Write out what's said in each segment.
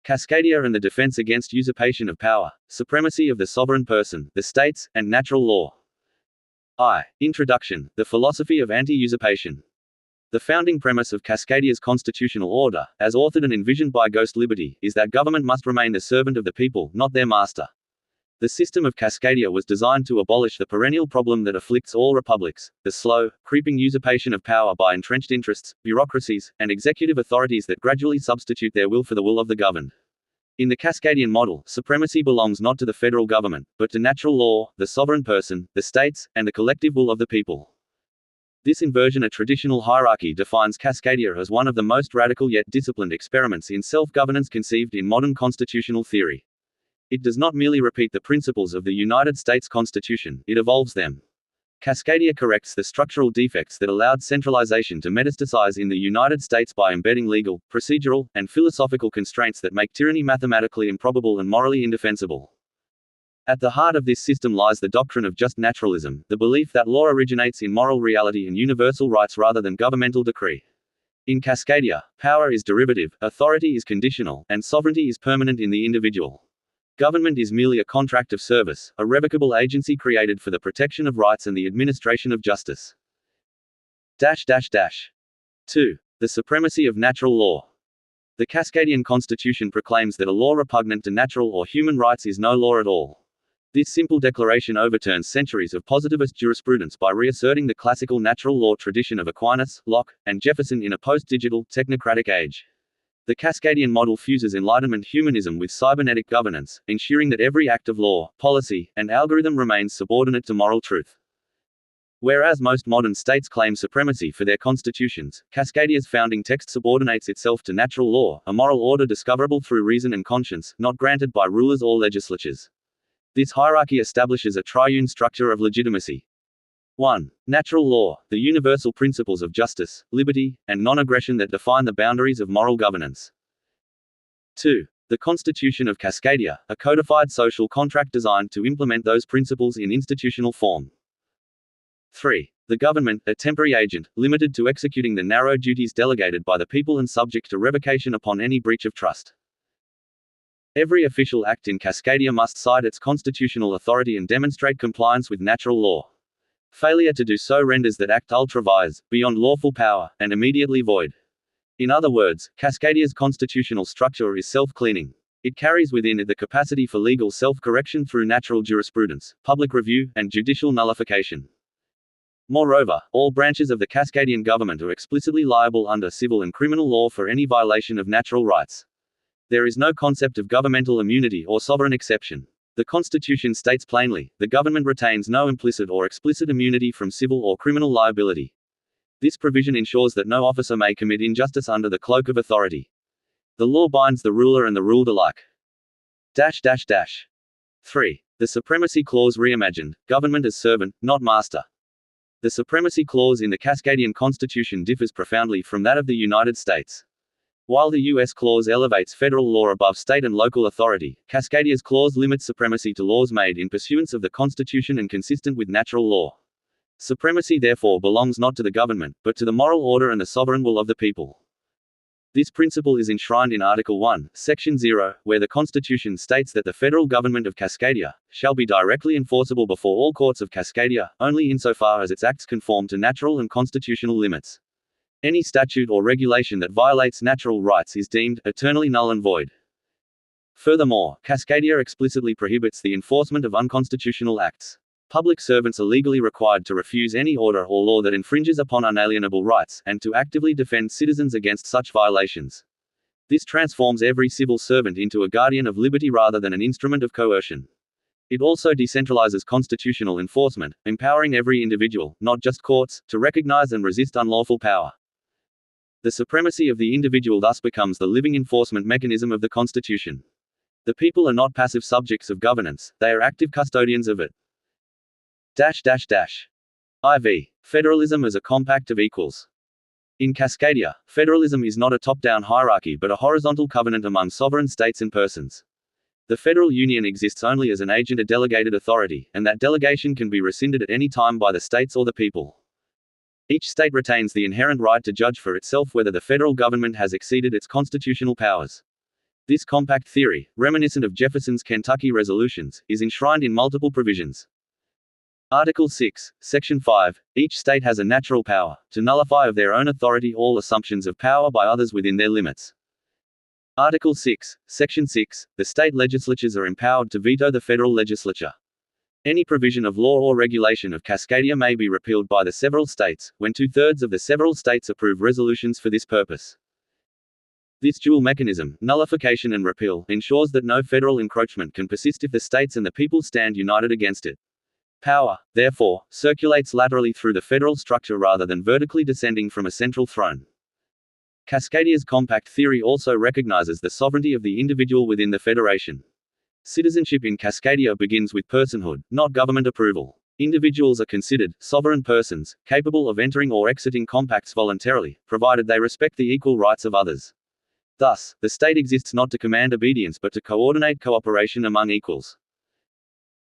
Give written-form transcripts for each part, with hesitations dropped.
Cascadia and the defense against usurpation of power, supremacy of the sovereign person, the states, and natural law. Introduction, the philosophy of anti-usurpation. The founding premise of Cascadia's constitutional order, as authored and envisioned by Ghost Liberty, is that government must remain the servant of the people, not their master. The system of Cascadia was designed to abolish the perennial problem that afflicts all republics, the slow, creeping usurpation of power by entrenched interests, bureaucracies, and executive authorities that gradually substitute their will for the will of the governed. In the Cascadian model, supremacy belongs not to the federal government, but to natural law, the sovereign person, the states, and the collective will of the people. This inversion of traditional hierarchy defines Cascadia as one of the most radical yet disciplined experiments in self-governance conceived in modern constitutional theory. It does not merely repeat the principles of the United States Constitution, it evolves them. Cascadia corrects the structural defects that allowed centralization to metastasize in the United States by embedding legal, procedural, and philosophical constraints that make tyranny mathematically improbable and morally indefensible. At the heart of this system lies the doctrine of just naturalism, the belief that law originates in moral reality and universal rights rather than governmental decree. In Cascadia, power is derivative, authority is conditional, and sovereignty is permanent in the individual. Government is merely a contract of service, a revocable agency created for the protection of rights and the administration of justice. 2. The supremacy of natural law. The Cascadian Constitution proclaims that a law repugnant to natural or human rights is no law at all. This simple declaration overturns centuries of positivist jurisprudence by reasserting the classical natural law tradition of Aquinas, Locke, and Jefferson in a post-digital, technocratic age. The Cascadian model fuses Enlightenment humanism with cybernetic governance, ensuring that every act of law, policy, and algorithm remains subordinate to moral truth. Whereas most modern states claim supremacy for their constitutions, Cascadia's founding text subordinates itself to natural law, a moral order discoverable through reason and conscience, not granted by rulers or legislatures. This hierarchy establishes a triune structure of legitimacy. 1. Natural law, the universal principles of justice, liberty, and non-aggression that define the boundaries of moral governance. 2. The Constitution of Cascadia, a codified social contract designed to implement those principles in institutional form. 3. The government, a temporary agent, limited to executing the narrow duties delegated by the people and subject to revocation upon any breach of trust. Every official act in Cascadia must cite its constitutional authority and demonstrate compliance with natural law. Failure to do so renders that act ultra vires, beyond lawful power, and immediately void. In other words, Cascadia's constitutional structure is self-cleaning. It carries within it the capacity for legal self-correction through natural jurisprudence, public review, and judicial nullification. Moreover, all branches of the Cascadian government are explicitly liable under civil and criminal law for any violation of natural rights. There is no concept of governmental immunity or sovereign exception. The Constitution states plainly, the government retains no implicit or explicit immunity from civil or criminal liability. This provision ensures that no officer may commit injustice under the cloak of authority. The law binds the ruler and the ruled alike. 3. The Supremacy Clause reimagined, government as servant, not master. The Supremacy Clause in the Cascadian Constitution differs profoundly from that of the United States. While the U.S. clause elevates federal law above state and local authority, Cascadia's clause limits supremacy to laws made in pursuance of the Constitution and consistent with natural law. Supremacy therefore belongs not to the government, but to the moral order and the sovereign will of the people. This principle is enshrined in Article 1, Section 0, where the Constitution states that the federal government of Cascadia shall be directly enforceable before all courts of Cascadia, only insofar as its acts conform to natural and constitutional limits. Any statute or regulation that violates natural rights is deemed eternally null and void. Furthermore, Cascadia explicitly prohibits the enforcement of unconstitutional acts. Public servants are legally required to refuse any order or law that infringes upon unalienable rights, and to actively defend citizens against such violations. This transforms every civil servant into a guardian of liberty rather than an instrument of coercion. It also decentralizes constitutional enforcement, empowering every individual, not just courts, to recognize and resist unlawful power. The supremacy of the individual thus becomes the living enforcement mechanism of the Constitution. The people are not passive subjects of governance, they are active custodians of it. IV. Federalism as a compact of equals. In Cascadia, federalism is not a top-down hierarchy but a horizontal covenant among sovereign states and persons. The federal union exists only as an agent of delegated authority, and that delegation can be rescinded at any time by the states or the people. Each state retains the inherent right to judge for itself whether the federal government has exceeded its constitutional powers. This compact theory, reminiscent of Jefferson's Kentucky resolutions, is enshrined in multiple provisions. Article 6, Section 5, each state has a natural power to nullify of their own authority all assumptions of power by others within their limits. Article 6, Section 6, the state legislatures are empowered to veto the federal legislature. Any provision of law or regulation of Cascadia may be repealed by the several states, when 2/3 of the several states approve resolutions for this purpose. This dual mechanism, nullification and repeal, ensures that no federal encroachment can persist if the states and the people stand united against it. Power, therefore, circulates laterally through the federal structure rather than vertically descending from a central throne. Cascadia's compact theory also recognizes the sovereignty of the individual within the federation. Citizenship in Cascadia begins with personhood, not government approval. Individuals are considered sovereign persons, capable of entering or exiting compacts voluntarily, provided they respect the equal rights of others. Thus, the state exists not to command obedience but to coordinate cooperation among equals.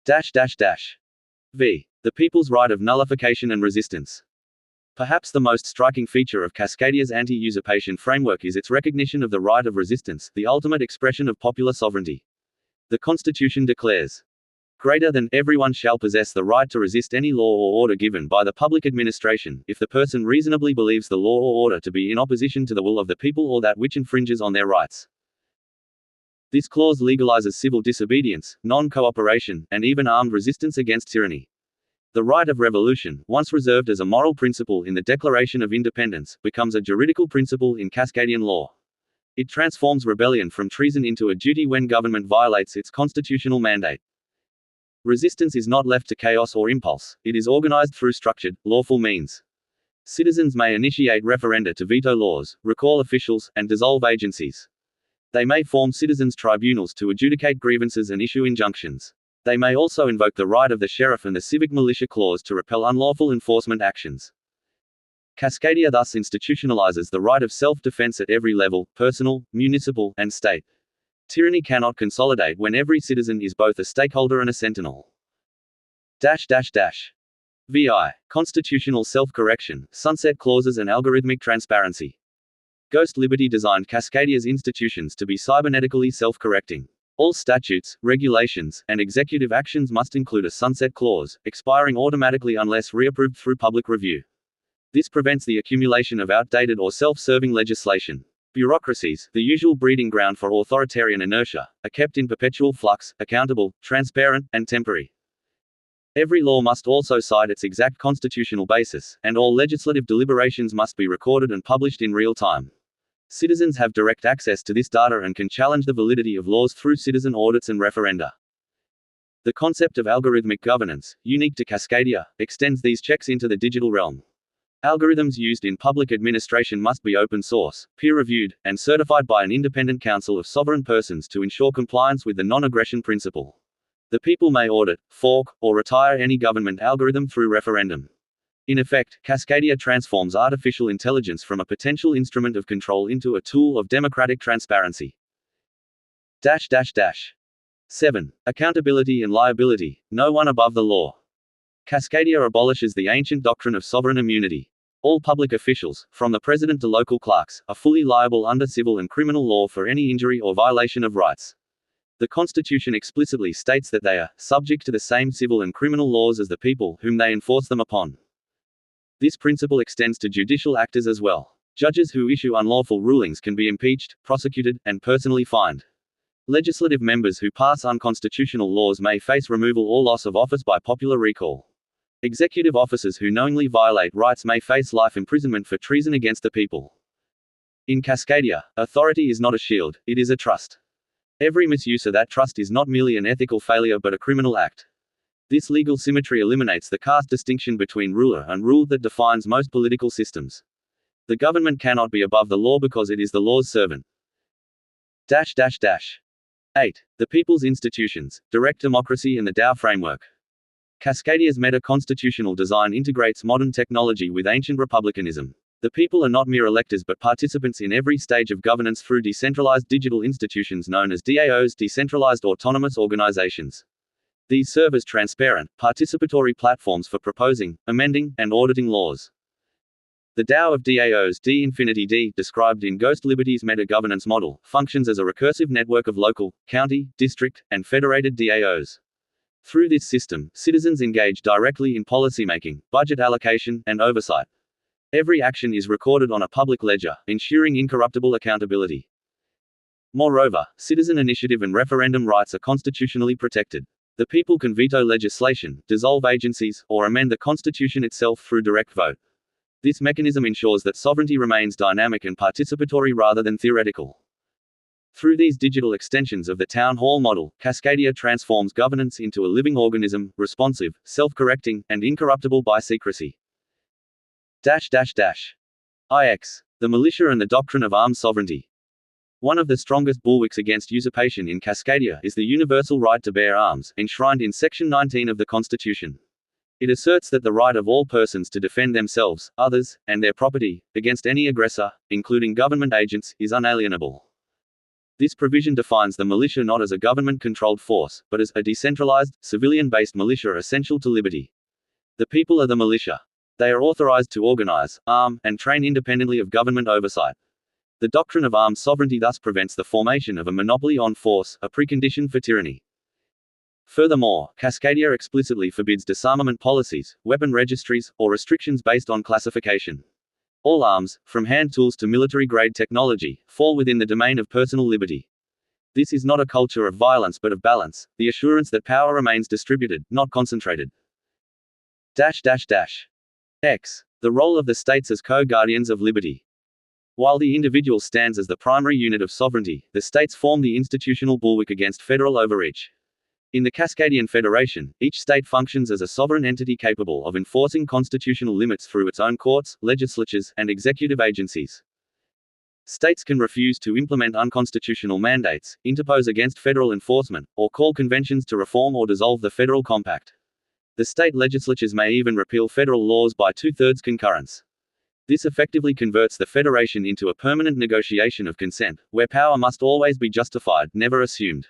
V. The people's right of nullification and resistance. Perhaps the most striking feature of Cascadia's anti-usurpation framework is its recognition of the right of resistance, the ultimate expression of popular sovereignty. The Constitution declares, "Greater than everyone shall possess the right to resist any law or order given by the public administration, if the person reasonably believes the law or order to be in opposition to the will of the people or that which infringes on their rights." This clause legalizes civil disobedience, non-cooperation, and even armed resistance against tyranny. The right of revolution, once reserved as a moral principle in the Declaration of Independence, becomes a juridical principle in Cascadian law. It transforms rebellion from treason into a duty when government violates its constitutional mandate. Resistance is not left to chaos or impulse, it is organized through structured, lawful means. Citizens may initiate referenda to veto laws, recall officials, and dissolve agencies. They may form citizens' tribunals to adjudicate grievances and issue injunctions. They may also invoke the right of the sheriff and the civic militia clause to repel unlawful enforcement actions. Cascadia thus institutionalizes the right of self-defense at every level, personal, municipal, and state. Tyranny cannot consolidate when every citizen is both a stakeholder and a sentinel. VI. Constitutional self-correction, sunset clauses and algorithmic transparency. Ghost Liberty designed Cascadia's institutions to be cybernetically self-correcting. All statutes, regulations, and executive actions must include a sunset clause, expiring automatically unless reapproved through public review. This prevents the accumulation of outdated or self-serving legislation. Bureaucracies, the usual breeding ground for authoritarian inertia, are kept in perpetual flux, accountable, transparent, and temporary. Every law must also cite its exact constitutional basis, and all legislative deliberations must be recorded and published in real time. Citizens have direct access to this data and can challenge the validity of laws through citizen audits and referenda. The concept of algorithmic governance, unique to Cascadia, extends these checks into the digital realm. Algorithms used in public administration must be open source, peer-reviewed, and certified by an independent council of sovereign persons to ensure compliance with the non-aggression principle. The people may audit, fork, or retire any government algorithm through referendum. In effect, Cascadia transforms artificial intelligence from a potential instrument of control into a tool of democratic transparency. 7. Accountability and liability, no one above the law. Cascadia abolishes the ancient doctrine of sovereign immunity. All public officials, from the president to local clerks, are fully liable under civil and criminal law for any injury or violation of rights. The Constitution explicitly states that they are subject to the same civil and criminal laws as the people whom they enforce them upon. This principle extends to judicial actors as well. Judges who issue unlawful rulings can be impeached, prosecuted, and personally fined. Legislative members who pass unconstitutional laws may face removal or loss of office by popular recall. Executive officers who knowingly violate rights may face life imprisonment for treason against the people. In Cascadia, authority is not a shield, it is a trust. Every misuse of that trust is not merely an ethical failure but a criminal act. This legal symmetry eliminates the caste distinction between ruler and ruled that defines most political systems. The government cannot be above the law because it is the law's servant. 8. The people's institutions, direct democracy and the Tao framework. Cascadia's meta-constitutional design integrates modern technology with ancient republicanism. The people are not mere electors but participants in every stage of governance through decentralized digital institutions known as DAOs, decentralized autonomous organizations. These serve as transparent, participatory platforms for proposing, amending, and auditing laws. The DAO of DAOs D infinity D, described in Ghost Liberty's meta-governance model, functions as a recursive network of local, county, district, and federated DAOs. Through this system, citizens engage directly in policymaking, budget allocation, and oversight. Every action is recorded on a public ledger, ensuring incorruptible accountability. Moreover, citizen initiative and referendum rights are constitutionally protected. The people can veto legislation, dissolve agencies, or amend the constitution itself through direct vote. This mechanism ensures that sovereignty remains dynamic and participatory rather than theoretical. Through these digital extensions of the town hall model, Cascadia transforms governance into a living organism, responsive, self-correcting, and incorruptible by secrecy. IX. The militia and the doctrine of armed sovereignty. One of the strongest bulwarks against usurpation in Cascadia is the universal right to bear arms, enshrined in Section 19 of the Constitution. It asserts that the right of all persons to defend themselves, others, and their property, against any aggressor, including government agents, is unalienable. This provision defines the militia not as a government-controlled force, but as a decentralized, civilian-based militia essential to liberty. The people are the militia. They are authorized to organize, arm, and train independently of government oversight. The doctrine of armed sovereignty thus prevents the formation of a monopoly on force, a precondition for tyranny. Furthermore, Cascadia explicitly forbids disarmament policies, weapon registries, or restrictions based on classification. All arms, from hand tools to military-grade technology, fall within the domain of personal liberty. This is not a culture of violence but of balance, the assurance that power remains distributed, not concentrated. X. The role of the states as co-guardians of liberty. While the individual stands as the primary unit of sovereignty, the states form the institutional bulwark against federal overreach. In the Cascadian Federation, each state functions as a sovereign entity capable of enforcing constitutional limits through its own courts, legislatures, and executive agencies. States can refuse to implement unconstitutional mandates, interpose against federal enforcement, or call conventions to reform or dissolve the federal compact. The state legislatures may even repeal federal laws by two-thirds concurrence. This effectively converts the federation into a permanent negotiation of consent, where power must always be justified, never assumed.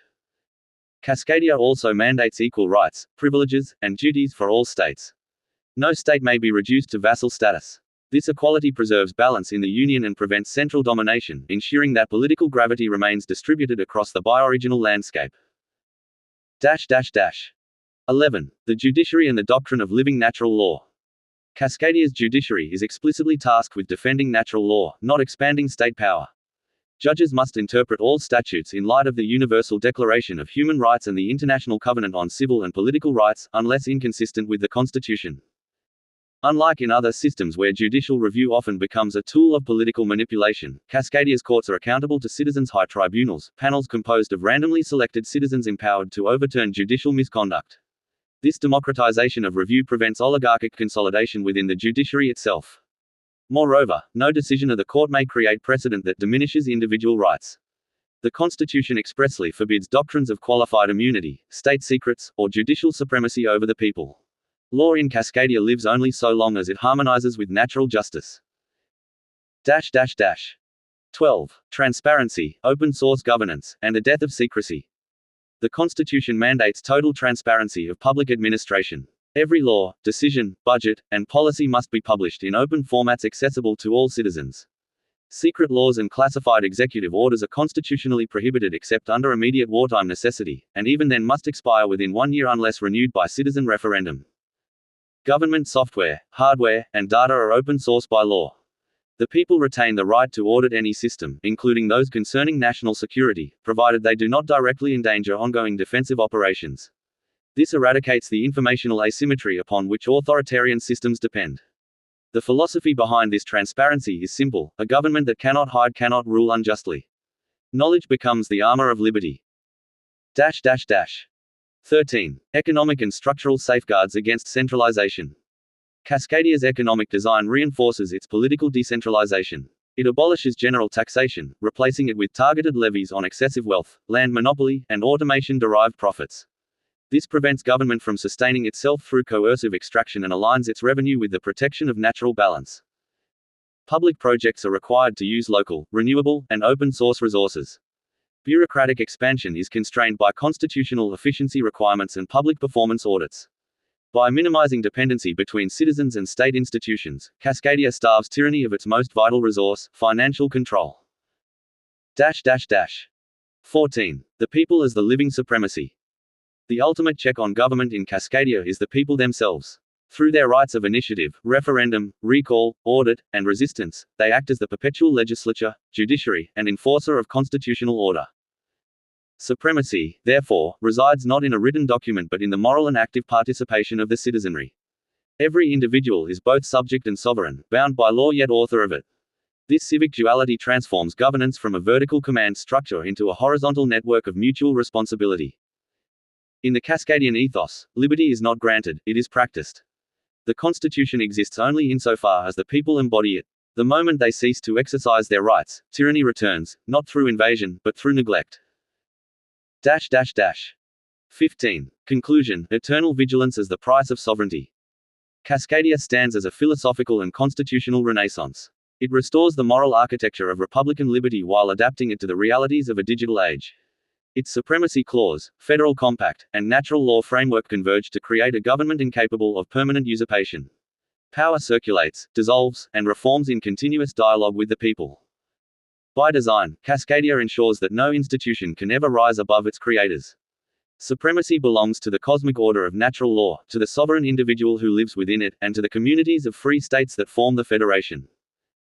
Cascadia also mandates equal rights, privileges, and duties for all states. No state may be reduced to vassal status. This equality preserves balance in the Union and prevents central domination, ensuring that political gravity remains distributed across the bioregional landscape. 11. The judiciary and the doctrine of living natural law. Cascadia's judiciary is explicitly tasked with defending natural law, not expanding state power. Judges must interpret all statutes in light of the Universal Declaration of Human Rights and the International Covenant on Civil and Political Rights, unless inconsistent with the Constitution. Unlike in other systems where judicial review often becomes a tool of political manipulation, Cascadia's courts are accountable to citizens' high tribunals, panels composed of randomly selected citizens empowered to overturn judicial misconduct. This democratization of review prevents oligarchic consolidation within the judiciary itself. Moreover, no decision of the court may create precedent that diminishes individual rights. The Constitution expressly forbids doctrines of qualified immunity, state secrets, or judicial supremacy over the people. Law in Cascadia lives only so long as it harmonizes with natural justice. 12. Transparency, open source governance, and the death of secrecy. The Constitution mandates total transparency of public administration. Every law, decision, budget, and policy must be published in open formats accessible to all citizens. Secret laws and classified executive orders are constitutionally prohibited except under immediate wartime necessity, and even then must expire within 1 year unless renewed by citizen referendum. Government software, hardware, and data are open source by law. The people retain the right to audit any system, including those concerning national security, provided they do not directly endanger ongoing defensive operations. This eradicates the informational asymmetry upon which authoritarian systems depend. The philosophy behind this transparency is simple: a government that cannot hide cannot rule unjustly. Knowledge becomes the armor of liberty. 13. Economic and structural safeguards against centralization. Cascadia's economic design reinforces its political decentralization. It abolishes general taxation, replacing it with targeted levies on excessive wealth, land monopoly, and automation-derived profits. This prevents government from sustaining itself through coercive extraction and aligns its revenue with the protection of natural balance. Public projects are required to use local, renewable, and open-source resources. Bureaucratic expansion is constrained by constitutional efficiency requirements and public performance audits. By minimizing dependency between citizens and state institutions, Cascadia starves tyranny of its most vital resource, financial control. 14. The people as the living supremacy. The ultimate check on government in Cascadia is the people themselves. Through their rights of initiative, referendum, recall, audit, and resistance, they act as the perpetual legislature, judiciary, and enforcer of constitutional order. Supremacy, therefore, resides not in a written document but in the moral and active participation of the citizenry. Every individual is both subject and sovereign, bound by law yet author of it. This civic duality transforms governance from a vertical command structure into a horizontal network of mutual responsibility. In the Cascadian ethos, liberty is not granted, it is practiced. The Constitution exists only insofar as the people embody it. The moment they cease to exercise their rights, tyranny returns, not through invasion, but through neglect. 15. Conclusion: eternal vigilance as the price of sovereignty. Cascadia stands as a philosophical and constitutional renaissance. It restores the moral architecture of republican liberty while adapting it to the realities of a digital age. Its supremacy clause, federal compact, and natural law framework converge to create a government incapable of permanent usurpation. Power circulates, dissolves, and reforms in continuous dialogue with the people. By design, Cascadia ensures that no institution can ever rise above its creators. Supremacy belongs to the cosmic order of natural law, to the sovereign individual who lives within it, and to the communities of free states that form the federation.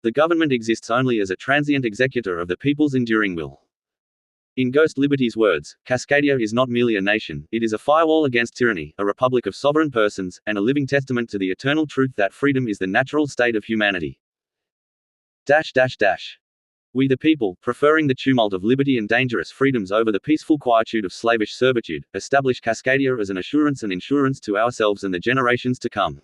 The government exists only as a transient executor of the people's enduring will. In Ghost Liberty's words, Cascadia is not merely a nation, it is a firewall against tyranny, a republic of sovereign persons, and a living testament to the eternal truth that freedom is the natural state of humanity. We the people, preferring the tumult of liberty and dangerous freedoms over the peaceful quietude of slavish servitude, establish Cascadia as an assurance and insurance to ourselves and the generations to come.